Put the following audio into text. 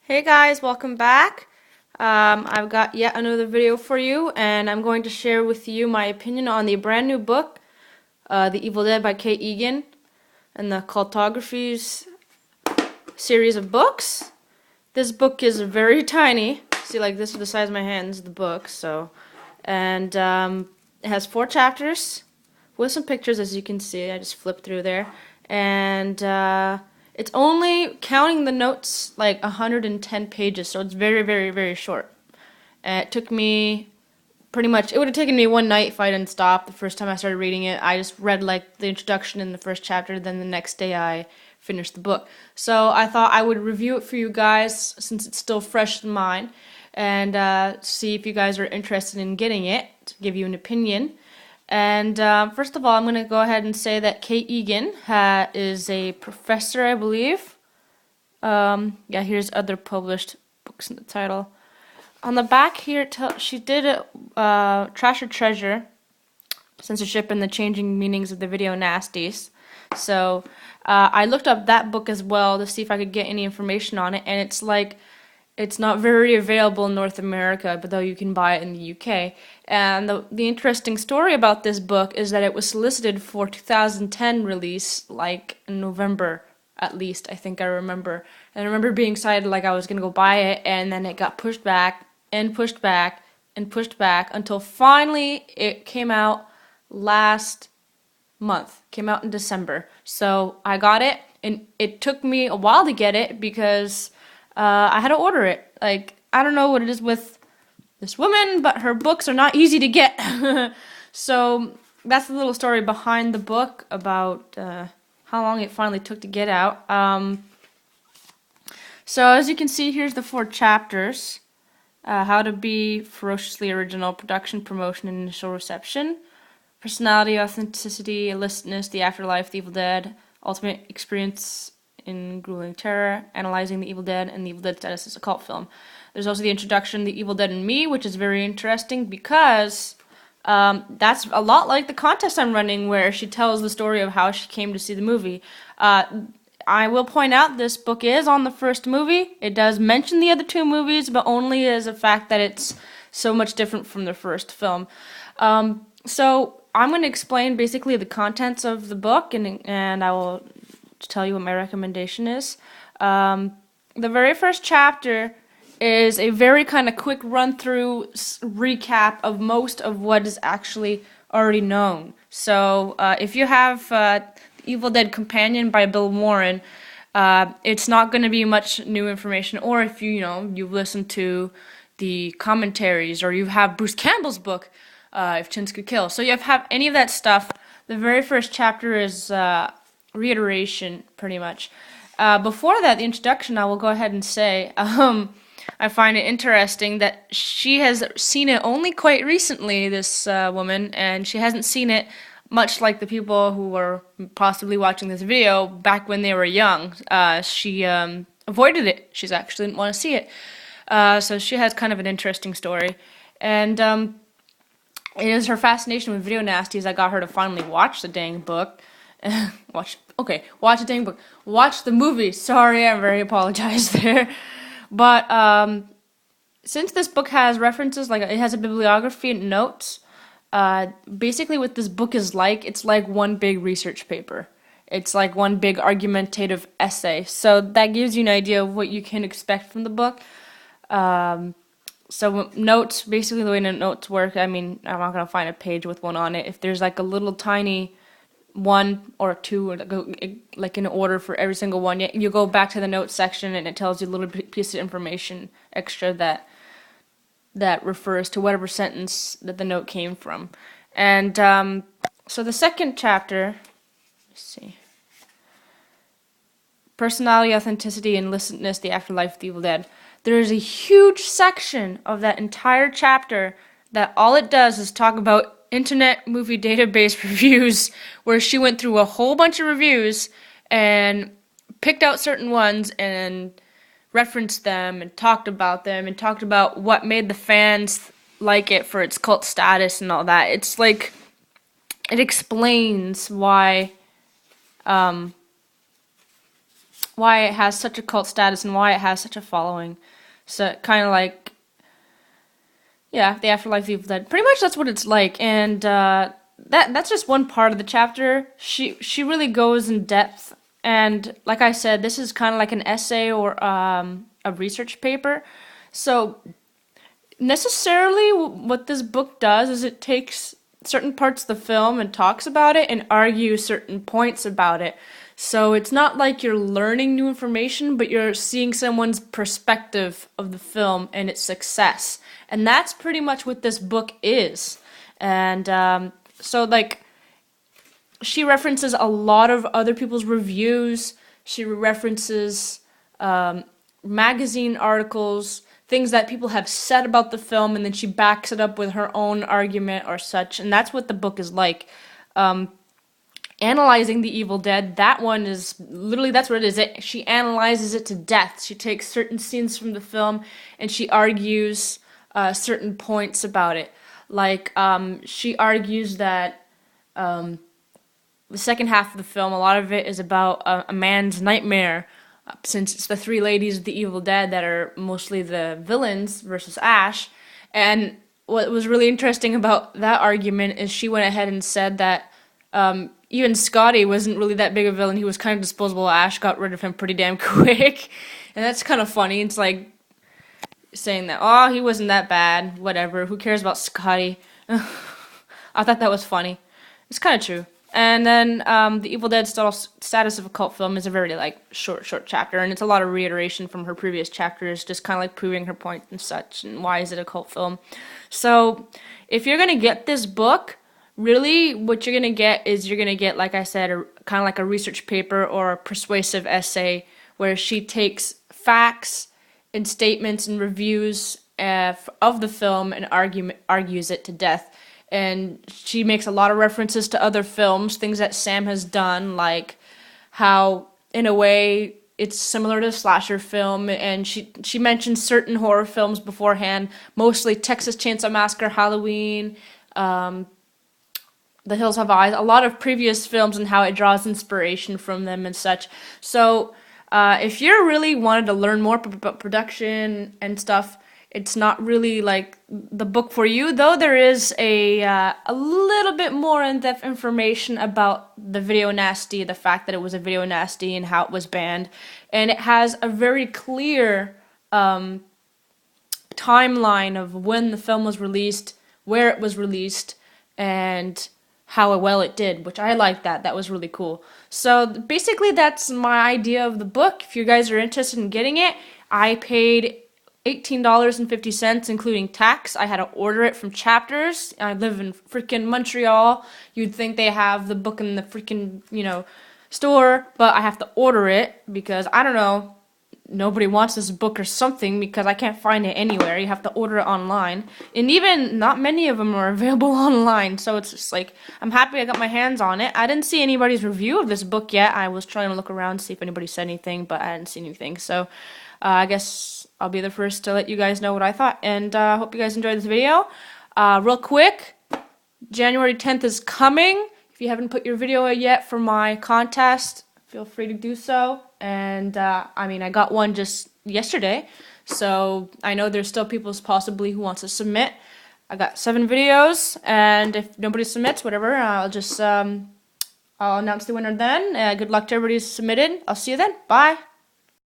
Hey guys, welcome back. I've got yet another video for you, and I'm going to share with you my opinion on the brand new book, The Evil Dead by Egan, and the Cultographies series of books. This book is very tiny. See, like this is the size of my hands, the book. And it has 4 chapters with some pictures, as you can see. I just flipped through there, and it's only, counting the notes, like 110 pages, so it's very, very, very short. And it took me pretty much, it would have taken me one night if I didn't stop the first time I started reading it. I just read like the introduction in the first chapter, then the next day I finished the book. So I thought I would review it for you guys since it's still fresh in mind, and see if you guys are interested in getting it, to give you an opinion. And first of all, I'm going to go ahead and say that Egan is a professor, I believe. Yeah, here's other published books in the title. On the back here, she did Trash or Treasure, Censorship and the Changing Meanings of the Video Nasties. So I looked up that book as well to see if I could get any information on it, and it's not very available in North America, but though you can buy it in the UK. And the interesting story about this book is that it was solicited for 2010 release, like in November, at least, I think I remember. And I remember being excited, like I was going to go buy it, and then it got pushed back, and pushed back, and pushed back, until finally it came out last month. Came out in December. So I got it, and it took me a while to get it, because I had to order it. Like, I don't know what it is with this woman, but her books are not easy to get. So that's the little story behind the book about how long it finally took to get out. So as you can see, here's the 4 chapters. How to be ferociously original, production, promotion, and initial reception. Personality, authenticity, illicitness, the afterlife, the Evil Dead, ultimate experience in grueling terror, analyzing the Evil Dead, and the Evil Dead status as a cult film. There's also the introduction, The Evil Dead and Me, which is very interesting because that's a lot like the contest I'm running, where she tells the story of how she came to see the movie. I will point out this book is on the first movie. It does mention the other 2 movies, but only as a fact that it's so much different from the first film. So I'm going to explain basically the contents of the book, and I will tell you what my recommendation is. The very first chapter is a very kind of quick run-through recap of most of what is actually already known. So if you have Evil Dead Companion by Bill Warren, it's not going to be much new information. Or if you've listened to the commentaries, or you have Bruce Campbell's book, If Chins Could Kill. So you have any of that stuff. The very first chapter is reiteration, pretty much. Before that, the introduction, I will go ahead and say, I find it interesting that she has seen it only quite recently, this woman, and she hasn't seen it much like the people who were possibly watching this video back when they were young. She avoided it. She actually didn't want to see it. So she has kind of an interesting story. And it is her fascination with video nasties that got her to finally watch the dang book. Watch the dang book. Watch the movie. Sorry, I very apologize there. But since this book has references, like it has a bibliography and notes, basically what this book is like, it's like one big research paper. It's like one big argumentative essay. So that gives you an idea of what you can expect from the book. So notes, basically the way notes work, I mean, I'm not going to find a page with one on it. If there's like a little tiny 1 or 2, or like in order for every single one, you go back to the notes section, and it tells you a little piece of information extra that refers to whatever sentence that the note came from. And so the second chapter, let's see, personality, authenticity, and illicitness, the afterlife of the Evil Dead. There is a huge section of that entire chapter that all it does is talk about Internet Movie Database reviews, where she went through a whole bunch of reviews and picked out certain ones and referenced them and talked about them and talked about what made the fans like it for its cult status and all that. It's like, it explains why why it has such a cult status and why it has such a following. So kind of like, yeah, the afterlife of the Evil Dead. Pretty much that's what it's like, and that's just one part of the chapter. She really goes in depth, and like I said, this is kind of like an essay or a research paper. So necessarily, what this book does is it takes certain parts of the film and talks about it and argues certain points about it. So it's not like you're learning new information, but you're seeing someone's perspective of the film and its success. And that's pretty much what this book is. And so, like, she references a lot of other people's reviews. She references magazine articles, things that people have said about the film, and then she backs it up with her own argument or such. And that's what the book is like. Analyzing the Evil Dead, that one is literally, that's what it is. She analyzes it to death. She takes certain scenes from the film and she argues certain points about it. Like, she argues that the second half of the film, a lot of it is about a man's nightmare, since it's the three ladies of the Evil Dead that are mostly the villains versus Ash. And what was really interesting about that argument is she went ahead and said that even Scotty wasn't really that big of a villain. He was kind of disposable. Ash got rid of him pretty damn quick. And that's kind of funny. It's like saying that, oh, he wasn't that bad. Whatever. Who cares about Scotty? I thought that was funny. It's kind of true. And then the Evil Dead status of a cult film is a very like short chapter. And it's a lot of reiteration from her previous chapters, just kind of like proving her point and such. And why is it a cult film? So if you're going to get this book, really, what you're going to get is you're going to get, like I said, kind of like a research paper or a persuasive essay where she takes facts and statements and reviews of the film and argues it to death. And she makes a lot of references to other films, things that Sam has done, like how, in a way, it's similar to a slasher film, and she mentions certain horror films beforehand, mostly Texas Chainsaw Massacre, Halloween, The Hills Have Eyes, a lot of previous films and how it draws inspiration from them and such. So if you're really wanted to learn more about production and stuff, it's not really like the book for you, though there is a little bit more in-depth information about the video nasty, the fact that it was a video nasty and how it was banned. And it has a very clear timeline of when the film was released, where it was released, and how well it did, which I like that. That was really cool. So basically that's my idea of the book. If you guys are interested in getting it, I paid $18.50, including tax. I had to order it from Chapters. I live in freaking Montreal. You'd think they have the book in the freaking, store, but I have to order it because, I don't know, nobody wants this book or something because I can't find it anywhere. You have to order it online. And even not many of them are available online. So it's just like, I'm happy I got my hands on it. I didn't see anybody's review of this book yet. I was trying to look around to see if anybody said anything, but I didn't see anything. So I guess I'll be the first to let you guys know what I thought. And I hope you guys enjoyed this video. Real quick, January 10th is coming. If you haven't put your video yet for my contest, feel free to do so. And I got one just yesterday, so I know there's still people possibly who wants to submit. I got 7 videos, and if nobody submits, whatever, I'll just I'll announce the winner then. Good luck to everybody who's submitted. I'll see you then. Bye.